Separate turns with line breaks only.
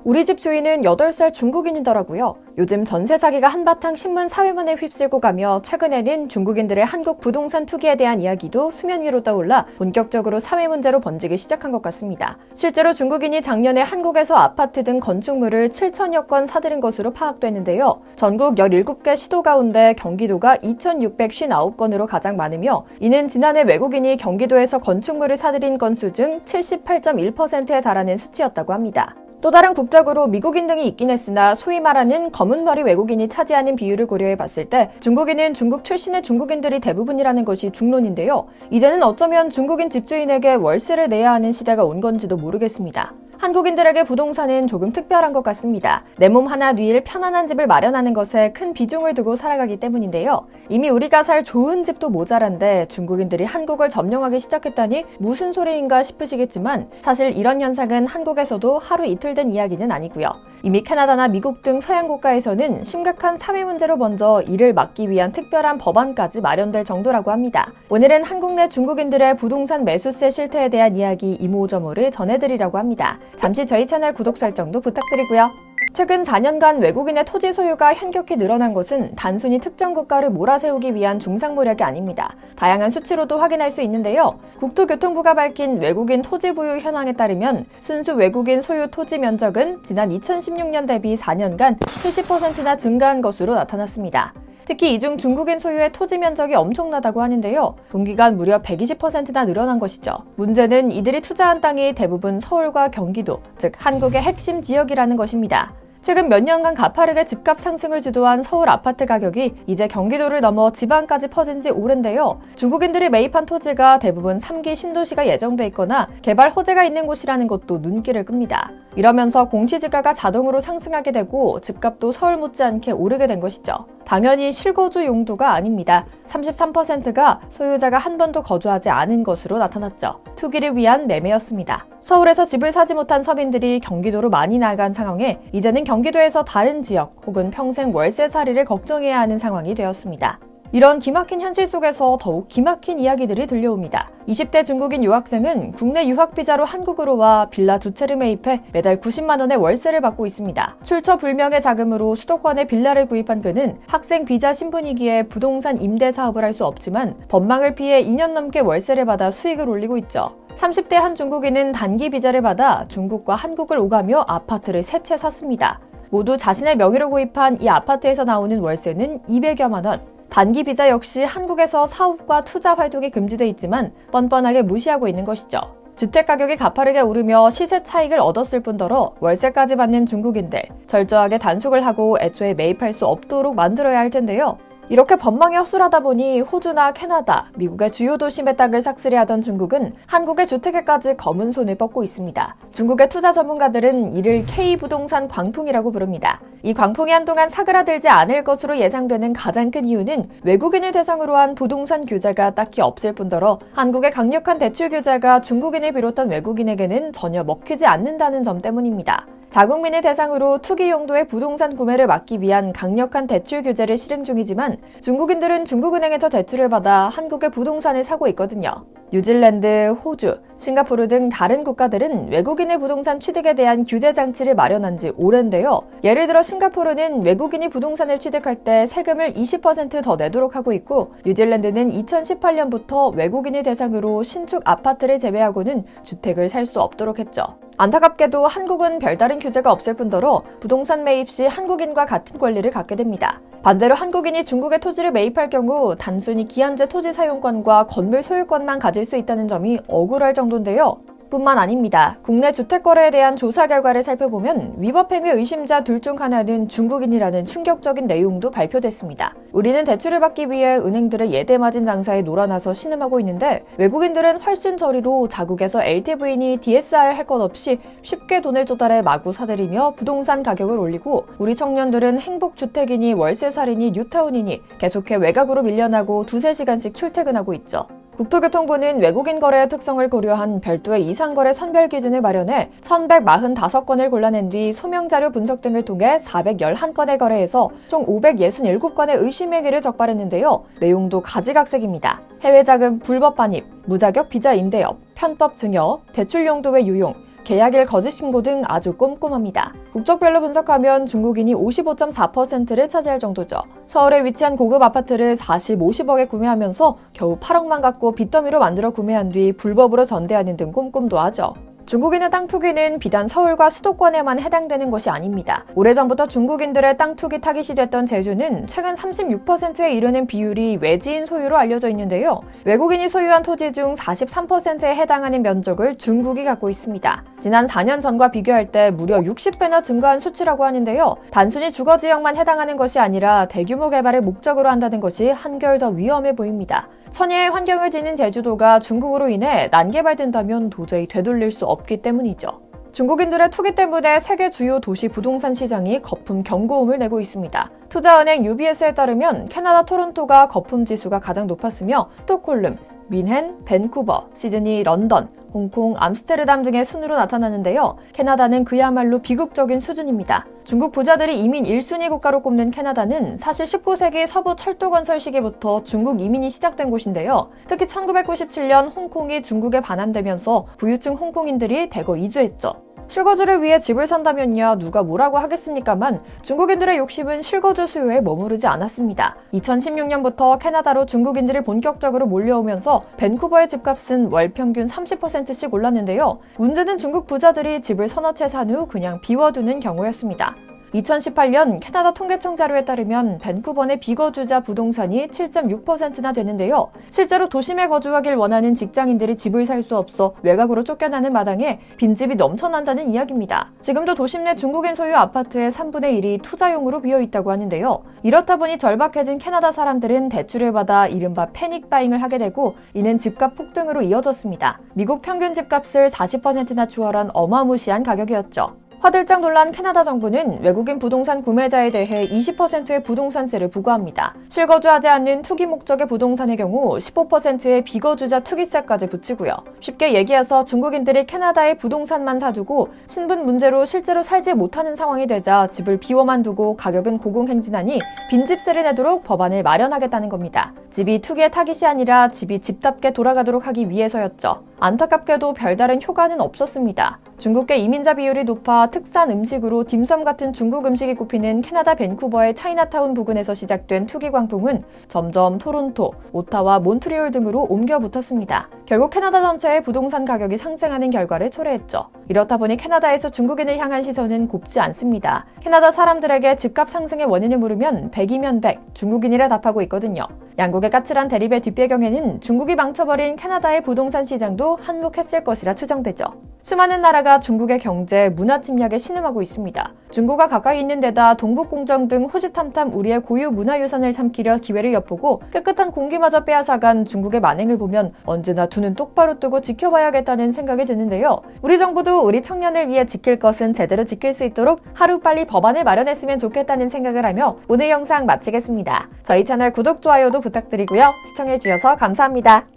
우리 집 주인은 8살 중국인이더라고요. 요즘 전세 사기가 한바탕 신문 사회문에 휩쓸고 가며 최근에는 중국인들의 한국 부동산 투기에 대한 이야기도 수면 위로 떠올라 본격적으로 사회 문제로 번지기 시작한 것 같습니다. 실제로 중국인이 작년에 한국에서 아파트 등 건축물을 7천여 건 사들인 것으로 파악됐는데요. 전국 17개 시도 가운데 경기도가 2,659건으로 가장 많으며 이는 지난해 외국인이 경기도에서 건축물을 사들인 건수 중 78.1%에 달하는 수치였다고 합니다. 또 다른 국적으로 미국인 등이 있긴 했으나 소위 말하는 검은 머리 외국인이 차지하는 비율을 고려해 봤을 때 중국인은 중국 출신의 중국인들이 대부분이라는 것이 중론인데요. 이제는 어쩌면 중국인 집주인에게 월세를 내야 하는 시대가 온 건지도 모르겠습니다. 한국인들에게 부동산은 조금 특별한 것 같습니다. 내 몸 하나 누일 편안한 집을 마련하는 것에 큰 비중을 두고 살아가기 때문인데요. 이미 우리가 살 좋은 집도 모자란데 중국인들이 한국을 점령하기 시작했다니 무슨 소리인가 싶으시겠지만 사실 이런 현상은 한국에서도 하루 이틀 된 이야기는 아니고요. 이미 캐나다나 미국 등 서양 국가에서는 심각한 사회 문제로 먼저 이를 막기 위한 특별한 법안까지 마련될 정도라고 합니다. 오늘은 한국 내 중국인들의 부동산 매수세 실태에 대한 이야기 이모저모를 전해드리려고 합니다. 잠시 저희 채널 구독 설정도 부탁드리고요. 최근 4년간 외국인의 토지 소유가 현격히 늘어난 것은 단순히 특정 국가를 몰아세우기 위한 중상모략이 아닙니다. 다양한 수치로도 확인할 수 있는데요. 국토교통부가 밝힌 외국인 토지 보유 현황에 따르면 순수 외국인 소유 토지 면적은 지난 2016년 대비 4년간 70%나 증가한 것으로 나타났습니다. 특히 이 중 중국인 소유의 토지 면적이 엄청나다고 하는데요. 동기간 무려 120%나 늘어난 것이죠. 문제는 이들이 투자한 땅이 대부분 서울과 경기도, 즉 한국의 핵심 지역이라는 것입니다. 최근 몇 년간 가파르게 집값 상승을 주도한 서울 아파트 가격이 이제 경기도를 넘어 지방까지 퍼진 지 오랜데요. 중국인들이 매입한 토지가 대부분 3기 신도시가 예정돼 있거나 개발 호재가 있는 곳이라는 것도 눈길을 끕니다. 이러면서 공시지가가 자동으로 상승하게 되고 집값도 서울 못지않게 오르게 된 것이죠. 당연히 실거주 용도가 아닙니다. 33%가 소유자가 한 번도 거주하지 않은 것으로 나타났죠. 투기를 위한 매매였습니다. 서울에서 집을 사지 못한 서민들이 경기도로 많이 나간 상황에 이제는 경기도에서 다른 지역 혹은 평생 월세살이를 걱정해야 하는 상황이 되었습니다. 이런 기막힌 현실 속에서 더욱 기막힌 이야기들이 들려옵니다. 20대 중국인 유학생은 국내 유학비자로 한국으로 와 빌라 2채를 매입해 매달 90만 원의 월세를 받고 있습니다. 출처 불명의 자금으로 수도권에 빌라를 구입한 그는 학생 비자 신분이기에 부동산 임대 사업을 할 수 없지만 법망을 피해 2년 넘게 월세를 받아 수익을 올리고 있죠. 30대 한 중국인은 단기 비자를 받아 중국과 한국을 오가며 아파트를 3채 샀습니다. 모두 자신의 명의로 구입한 이 아파트에서 나오는 월세는 200여만 원. 단기 비자 역시 한국에서 사업과 투자 활동이 금지돼 있지만 뻔뻔하게 무시하고 있는 것이죠. 주택 가격이 가파르게 오르며 시세 차익을 얻었을 뿐더러 월세까지 받는 중국인들, 철저하게 단속을 하고 애초에 매입할 수 없도록 만들어야 할 텐데요. 이렇게 법망에 허술하다 보니 호주나 캐나다, 미국의 주요 도심의 땅을 삭스리하던 중국은 한국의 주택에까지 검은 손을 뻗고 있습니다. 중국의 투자 전문가들은 이를 K부동산 광풍이라고 부릅니다. 이 광풍이 한동안 사그라들지 않을 것으로 예상되는 가장 큰 이유는 외국인을 대상으로 한 부동산 규제가 딱히 없을 뿐더러 한국의 강력한 대출 규제가 중국인을 비롯한 외국인에게는 전혀 먹히지 않는다는 점 때문입니다. 자국민을 대상으로 투기 용도의 부동산 구매를 막기 위한 강력한 대출 규제를 실행 중이지만 중국인들은 중국은행에서 대출을 받아 한국의 부동산을 사고 있거든요. 뉴질랜드, 호주, 싱가포르 등 다른 국가들은 외국인의 부동산 취득에 대한 규제 장치를 마련한 지 오랜데요. 예를 들어 싱가포르는 외국인이 부동산을 취득할 때 세금을 20% 더 내도록 하고 있고 뉴질랜드는 2018년부터 외국인을 대상으로 신축 아파트를 제외하고는 주택을 살 수 없도록 했죠. 안타깝게도 한국은 별다른 규제가 없을 뿐더러 부동산 매입 시 한국인과 같은 권리를 갖게 됩니다. 반대로 한국인이 중국의 토지를 매입할 경우 단순히 기한제 토지 사용권과 건물 소유권만 가질 수 있다는 점이 억울할 정도인데요. 뿐만 아닙니다. 국내 주택거래에 대한 조사 결과를 살펴보면 위법행위 의심자 둘 중 하나는 중국인이라는 충격적인 내용도 발표됐습니다. 우리는 대출을 받기 위해 은행들의 예대마진 장사에 놀아나서 신음하고 있는데 외국인들은 훨씬 저리로 자국에서 LTV니 DSR 할 것 없이 쉽게 돈을 조달해 마구 사들이며 부동산 가격을 올리고 우리 청년들은 행복주택이니 월세살이니 뉴타운이니 계속해 외곽으로 밀려나고 2-3시간씩 출퇴근하고 있죠. 국토교통부는 외국인 거래의 특성을 고려한 별도의 이상거래 선별 기준을 마련해 1145건을 골라낸 뒤 소명자료 분석 등을 통해 411건의 거래에서 총 567건의 의심행위를 적발했는데요. 내용도 가지각색입니다. 해외자금 불법 반입, 무자격 비자 임대업, 편법 증여, 대출 용도의 유용, 계약일 거짓 신고 등 아주 꼼꼼합니다. 국적별로 분석하면 중국인이 55.4%를 차지할 정도죠. 서울에 위치한 고급 아파트를 50억에 구매하면서 겨우 8억만 갖고 빚더미로 만들어 구매한 뒤 불법으로 전대하는 등 꼼꼼도 하죠. 중국인의 땅 투기는 비단 서울과 수도권에만 해당되는 것이 아닙니다. 오래전부터 중국인들의 땅 투기 타깃이 됐던 제주는 최근 36%에 이르는 비율이 외지인 소유로 알려져 있는데요. 외국인이 소유한 토지 중 43%에 해당하는 면적을 중국이 갖고 있습니다. 지난 4년 전과 비교할 때 무려 60배나 증가한 수치라고 하는데요. 단순히 주거지역만 해당하는 것이 아니라 대규모 개발을 목적으로 한다는 것이 한결 더 위험해 보입니다. 천혜의 환경을 지닌 제주도가 중국으로 인해 난개발된다면 도저히 되돌릴 수 없기 때문이죠. 중국인들의 투기 때문에 세계 주요 도시 부동산 시장이 거품 경고음을 내고 있습니다. 투자은행 UBS에 따르면 캐나다 토론토가 거품 지수가 가장 높았으며 스톡홀름, 뮌헨, 밴쿠버, 시드니, 런던, 홍콩, 암스테르담 등의 순으로 나타나는데요. 캐나다는 그야말로 비극적인 수준입니다. 중국 부자들이 이민 1순위 국가로 꼽는 캐나다는 사실 19세기 서부 철도 건설 시기부터 중국 이민이 시작된 곳인데요. 특히 1997년 홍콩이 중국에 반환되면서 부유층 홍콩인들이 대거 이주했죠. 실거주를 위해 집을 산다면야 누가 뭐라고 하겠습니까만 중국인들의 욕심은 실거주 수요에 머무르지 않았습니다. 2016년부터 캐나다로 중국인들이 본격적으로 몰려오면서 밴쿠버의 집값은 월 평균 30%씩 올랐는데요. 문제는 중국 부자들이 집을 서너 채 산 후 그냥 비워두는 경우였습니다. 2018년 캐나다 통계청 자료에 따르면 밴쿠버 내 비거주자 부동산이 7.6%나 되는데요. 실제로 도심에 거주하길 원하는 직장인들이 집을 살 수 없어 외곽으로 쫓겨나는 마당에 빈집이 넘쳐난다는 이야기입니다. 지금도 도심 내 중국인 소유 아파트의 3분의 1이 투자용으로 비어 있다고 하는데요. 이렇다 보니 절박해진 캐나다 사람들은 대출을 받아 이른바 패닉 바잉을 하게 되고 이는 집값 폭등으로 이어졌습니다. 미국 평균 집값을 40%나 추월한 어마무시한 가격이었죠. 화들짝 놀란 캐나다 정부는 외국인 부동산 구매자에 대해 20%의 부동산세를 부과합니다. 실거주하지 않는 투기 목적의 부동산의 경우 15%의 비거주자 투기세까지 붙이고요. 쉽게 얘기해서 중국인들이 캐나다의 부동산만 사두고 신분 문제로 실제로 살지 못하는 상황이 되자 집을 비워만 두고 가격은 고공행진하니 빈집세를 내도록 법안을 마련하겠다는 겁니다. 집이 투기의 타깃이 아니라 집이 집답게 돌아가도록 하기 위해서였죠. 안타깝게도 별다른 효과는 없었습니다. 중국계 이민자 비율이 높아 특산 음식으로 딤섬 같은 중국 음식이 꼽히는 캐나다 밴쿠버의 차이나타운 부근에서 시작된 투기 광풍은 점점 토론토, 오타와 몬트리올 등으로 옮겨 붙었습니다. 결국 캐나다 전체의 부동산 가격이 상승하는 결과를 초래했죠. 이렇다 보니 캐나다에서 중국인을 향한 시선은 곱지 않습니다. 캐나다 사람들에게 집값 상승의 원인을 물으면 100이면 100, 중국인이라 답하고 있거든요. 양국의 까칠한 대립의 뒷배경에는 중국이 망쳐버린 캐나다의 부동산 시장도 한몫했을 것이라 추정되죠. 수많은 나라가 중국의 경제, 문화 침략에 신음하고 있습니다. 중국과 가까이 있는 데다 동북공정 등 호시탐탐 우리의 고유 문화유산을 삼키려 기회를 엿보고 깨끗한 공기마저 빼앗아간 중국의 만행을 보면 언제나 두 눈 똑바로 뜨고 지켜봐야겠다는 생각이 드는데요. 우리 정부도 우리 청년을 위해 지킬 것은 제대로 지킬 수 있도록 하루빨리 법안을 마련했으면 좋겠다는 생각을 하며 오늘 영상 마치겠습니다. 저희 채널 구독, 좋아요도 부탁드리고요. 시청해주셔서 감사합니다.